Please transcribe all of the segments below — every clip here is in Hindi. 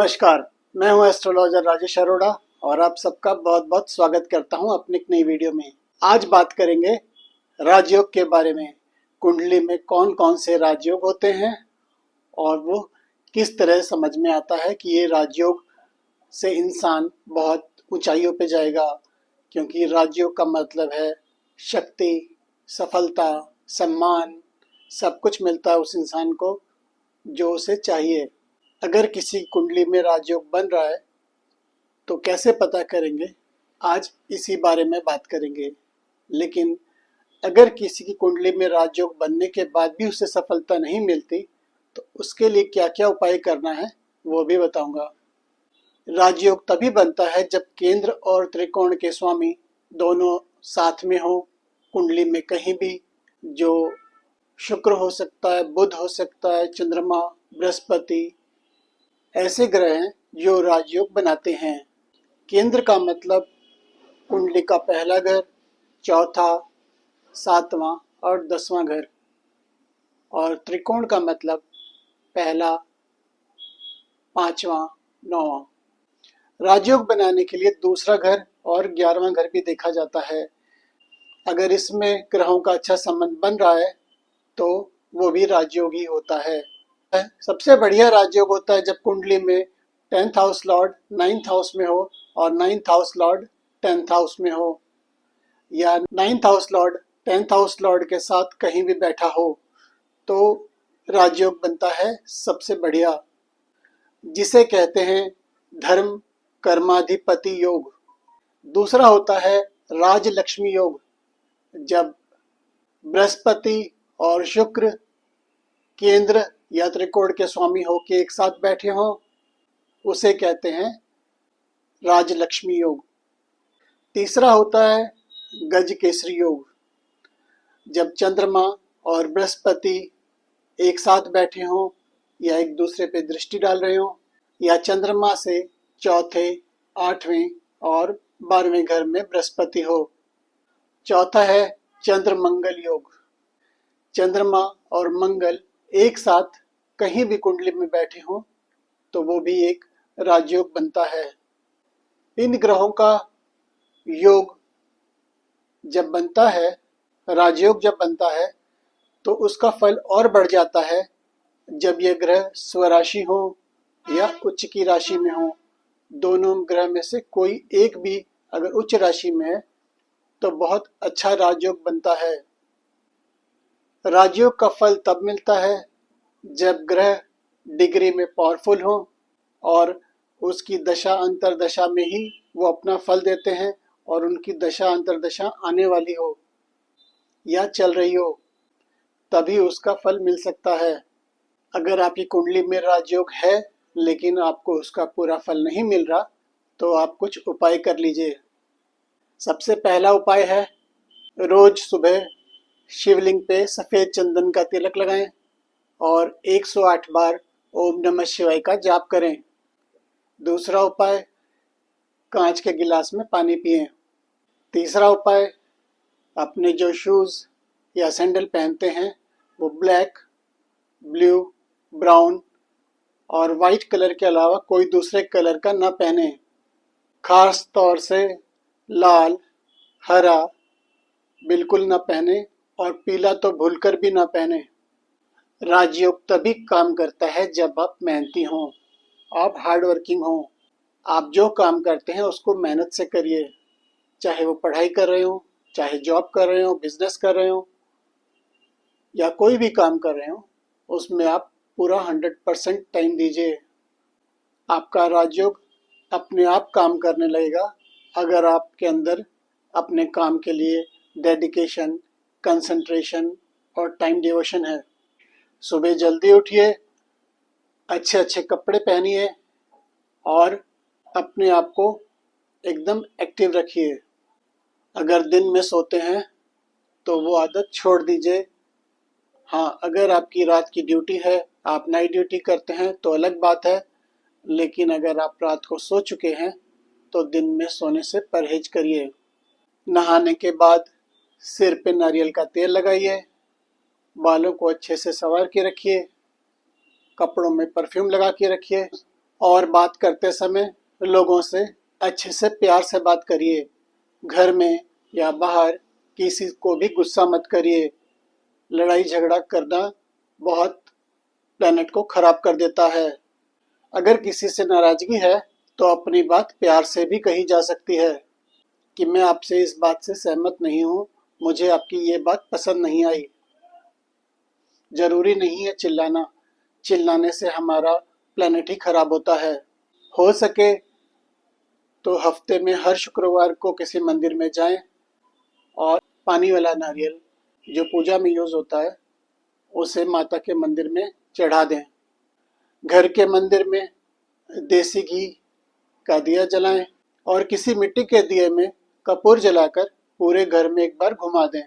नमस्कार, मैं हूं एस्ट्रोलॉजर राजेश अरोड़ा और आप सबका बहुत बहुत स्वागत करता हूं अपनी एक नई वीडियो में। आज बात करेंगे राजयोग के बारे में। कुंडली में कौन कौन से राजयोग होते हैं और वो किस तरह समझ में आता है कि ये राजयोग से इंसान बहुत ऊंचाइयों पे जाएगा, क्योंकि राजयोग का मतलब है शक्ति, सफलता, सम्मान, सब कुछ मिलता है उस इंसान को जो उसे चाहिए। अगर किसी कुंडली में राजयोग बन रहा है तो कैसे पता करेंगे, आज इसी बारे में बात करेंगे। लेकिन अगर किसी की कुंडली में राजयोग बनने के बाद भी उसे सफलता नहीं मिलती तो उसके लिए क्या क्या उपाय करना है वो भी बताऊंगा। राजयोग तभी बनता है जब केंद्र और त्रिकोण के स्वामी दोनों साथ में हो कुंडली में कहीं भी। जो शुक्र हो सकता है, बुध हो सकता है, चंद्रमा, बृहस्पति, ऐसे ग्रह हैं जो राजयोग बनाते हैं। केंद्र का मतलब कुंडली का पहला घर, चौथा, सातवां और 10वां घर। और त्रिकोण का मतलब पहला, पांचवां, 9वां। राजयोग बनाने के लिए दूसरा घर और 11वां घर भी देखा जाता है। अगर इसमें ग्रहों का अच्छा संबंध बन रहा है तो वो भी राजयोग ही होता है। सबसे बढ़िया राजयोग होता है जब कुंडली में 10th house Lord 9th house में हो और 9th house Lord 10th house में हो, या 9th house Lord 10th house Lord के साथ कहीं भी बैठा हो तो राजयोग बनता है सबसे बढ़िया, जिसे कहते हैं धर्म कर्माधिपति योग। दूसरा होता है राजलक्ष्मी योग। जब बृहस्पति और शुक्र केंद्र या त्रिकोण के स्वामी हो के एक साथ बैठे हो उसे कहते हैं राजलक्ष्मी योग। तीसरा होता है गज केसरी योग। जब चंद्रमा और बृहस्पति एक साथ बैठे हों या एक दूसरे पे दृष्टि डाल रहे हों, या चंद्रमा से चौथे, 8वें और 12वें घर में बृहस्पति हो। चौथा है चंद्र मंगल योग। चंद्रमा और मंगल एक साथ कहीं भी कुंडली में बैठे हों तो वो भी एक राजयोग बनता है। इन ग्रहों का योग जब बनता है, राजयोग जब बनता है तो उसका फल और बढ़ जाता है जब ये ग्रह स्वराशि हो या उच्च की राशि में हो। दोनों ग्रह में से कोई एक भी अगर उच्च राशि में है तो बहुत अच्छा राजयोग बनता है। राजयोग का फल तब मिलता है जब ग्रह डिग्री में पावरफुल हो और उसकी दशा अंतरदशा में ही वो अपना फल देते हैं, और उनकी दशा अंतरदशा आने वाली हो या चल रही हो तभी उसका फल मिल सकता है। अगर आपकी कुंडली में राजयोग है लेकिन आपको उसका पूरा फल नहीं मिल रहा तो आप कुछ उपाय कर लीजिए। सबसे पहला उपाय है रोज सुबह शिवलिंग पे सफेद चंदन का तिलक लगाएं और 108 बार ओम नमः शिवाय का जाप करें। दूसरा उपाय कांच के गिलास में पानी पिएं। तीसरा उपाय अपने जो शूज़ या सैंडल पहनते हैं वो ब्लैक, ब्लू, ब्राउन और वाइट कलर के अलावा कोई दूसरे कलर का ना पहने। खास तौर से लाल, हरा बिल्कुल ना पहने और पीला तो भूलकर भी ना पहने। राजयोग तभी काम करता है जब आप मेहनती हों, आप हार्ड वर्किंग हों। आप जो काम करते हैं उसको मेहनत से करिए, चाहे वो पढ़ाई कर रहे हो, चाहे जॉब कर रहे हो, बिजनेस कर रहे हो या कोई भी काम कर रहे हो, उसमें आप पूरा 100% टाइम दीजिए। आपका राजयोग अपने आप काम करने लगेगा अगर आपके अंदर अपने काम के लिए डेडिकेशन, कंसंट्रेशन और टाइम डिवोशन है। सुबह जल्दी उठिए, अच्छे अच्छे कपड़े पहनिए और अपने आप को एकदम एक्टिव रखिए। अगर दिन में सोते हैं तो वो आदत छोड़ दीजिए। हाँ, अगर आपकी रात की ड्यूटी है, आप नाइट ड्यूटी करते हैं तो अलग बात है, लेकिन अगर आप रात को सो चुके हैं तो दिन में सोने से परहेज करिए। नहाने के बाद सिर पे नारियल का तेल लगाइए, बालों को अच्छे से संवार के रखिए, कपड़ों में परफ्यूम लगा के रखिए और बात करते समय लोगों से अच्छे से प्यार से बात करिए। घर में या बाहर किसी को भी गुस्सा मत करिए। लड़ाई झगड़ा करना बहुत प्लेनेट को खराब कर देता है। अगर किसी से नाराजगी है तो अपनी बात प्यार से भी कही जा सकती है कि मैं आपसे इस बात से सहमत नहीं हूँ, मुझे आपकी ये बात पसंद नहीं आई। जरूरी नहीं है चिल्लाना, चिल्लाने से हमारा प्लेनेट ही खराब होता है। हो सके तो हफ्ते में हर शुक्रवार को किसी मंदिर में जाएं और पानी वाला नारियल जो पूजा में यूज होता है उसे माता के मंदिर में चढ़ा दें। घर के मंदिर में देसी घी का दिया जलाएं और किसी मिट्टी के दिए में कपूर जलाकर पूरे घर में एक बार घुमा दें।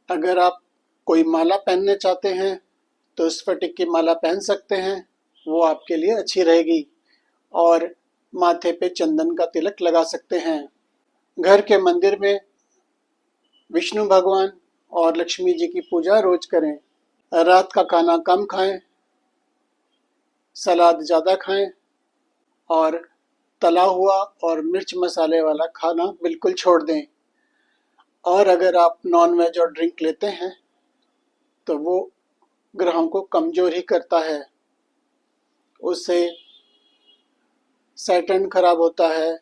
अगर आप कोई माला पहनने चाहते हैं तो स्फटिक की माला पहन सकते हैं, वो आपके लिए अच्छी रहेगी। और माथे पे चंदन का तिलक लगा सकते हैं। घर के मंदिर में विष्णु भगवान और लक्ष्मी जी की पूजा रोज करें। रात का खाना कम खाएं, सलाद ज़्यादा खाएं और तला हुआ और मिर्च मसाले वाला खाना बिल्कुल छोड़ दें। और अगर आप नॉन वेज और ड्रिंक लेते हैं तो वो ग्रहों को कमजोर ही करता है। उससे सैटर्न खराब होता है,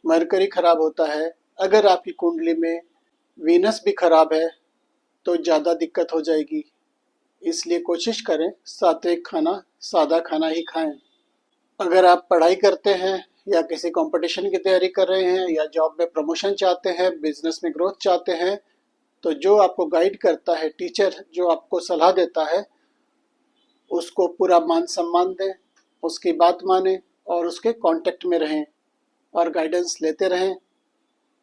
मरकरी खराब होता है। अगर आपकी कुंडली में वीनस भी खराब है तो ज़्यादा दिक्कत हो जाएगी। इसलिए कोशिश करें सात्विक खाना, सादा खाना ही खाएं। अगर आप पढ़ाई करते हैं या किसी कंपटीशन की तैयारी कर रहे हैं या जॉब में प्रमोशन चाहते हैं, बिजनेस में ग्रोथ चाहते हैं, तो जो आपको गाइड करता है, टीचर जो आपको सलाह देता है, उसको पूरा मान सम्मान दें, उसकी बात मानें और उसके कांटेक्ट में रहें और गाइडेंस लेते रहें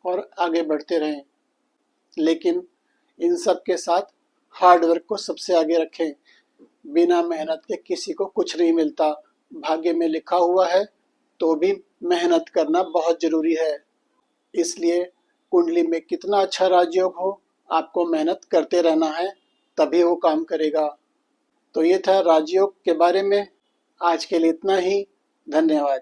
और आगे बढ़ते रहें। लेकिन इन सब के साथ हार्ड वर्क को सबसे आगे रखें। बिना मेहनत के किसी को कुछ नहीं मिलता। भाग्य में लिखा हुआ है तो भी मेहनत करना बहुत ज़रूरी है। इसलिए कुंडली में कितना अच्छा राजयोग हो, आपको मेहनत करते रहना है, तभी वो काम करेगा। तो ये था राजयोग के बारे में। आज के लिए इतना ही। धन्यवाद।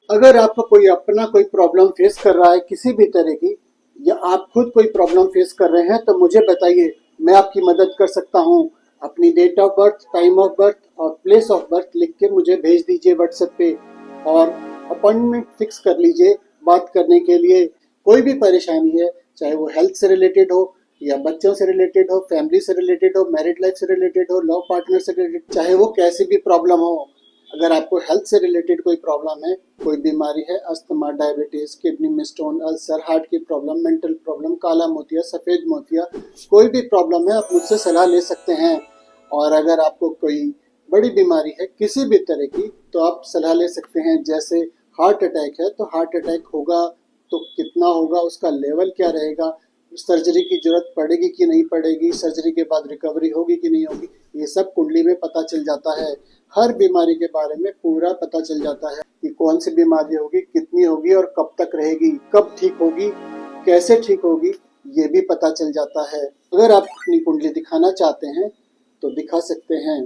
अगर आपको कोई अपना कोई प्रॉब्लम फेस कर रहा है किसी भी तरह की, या आप खुद कोई प्रॉब्लम फेस कर रहे हैं तो मुझे बताइए, मैं आपकी मदद कर सकता हूँ। अपनी date of birth, time of birth और प्लेस ऑफ बर्थ लिख के मुझे भेज दीजिए व्हाट्सएप पे और अपॉइंटमेंट फिक्स कर लीजिए बात करने के लिए। कोई भी परेशानी है, चाहे वो हेल्थ से रिलेटेड हो या बच्चों से रिलेटेड हो, फैमिली से रिलेटेड हो, मैरिड लाइफ से रिलेटेड हो, लव पार्टनर से रिलेटेड, चाहे वो कैसी भी प्रॉब्लम हो। अगर आपको हेल्थ से रिलेटेड कोई प्रॉब्लम है, कोई बीमारी है, अस्थमा, डायबिटीज, किडनी में स्टोन, अल्सर, हार्ट की प्रॉब्लम, मेंटल प्रॉब्लम, काला मोतिया, सफ़ेद मोतिया, कोई भी प्रॉब्लम है, आप मुझसे सलाह ले सकते हैं। और अगर आपको कोई बड़ी बीमारी है किसी भी तरह की, तो आप सलाह ले सकते हैं। जैसे हार्ट अटैक है तो हार्ट अटैक होगा तो कितना होगा, उसका लेवल क्या रहेगा, सर्जरी की जरूरत पड़ेगी कि नहीं पड़ेगी, सर्जरी के बाद रिकवरी होगी कि नहीं होगी, ये सब कुंडली में पता चल जाता है। हर बीमारी के बारे में पूरा पता चल जाता है कि कौन सी बीमारी होगी, कितनी होगी और कब तक रहेगी, कब ठीक होगी, कैसे ठीक होगी, ये भी पता चल जाता है। अगर आप अपनी कुंडली दिखाना चाहते हैं तो दिखा सकते हैं।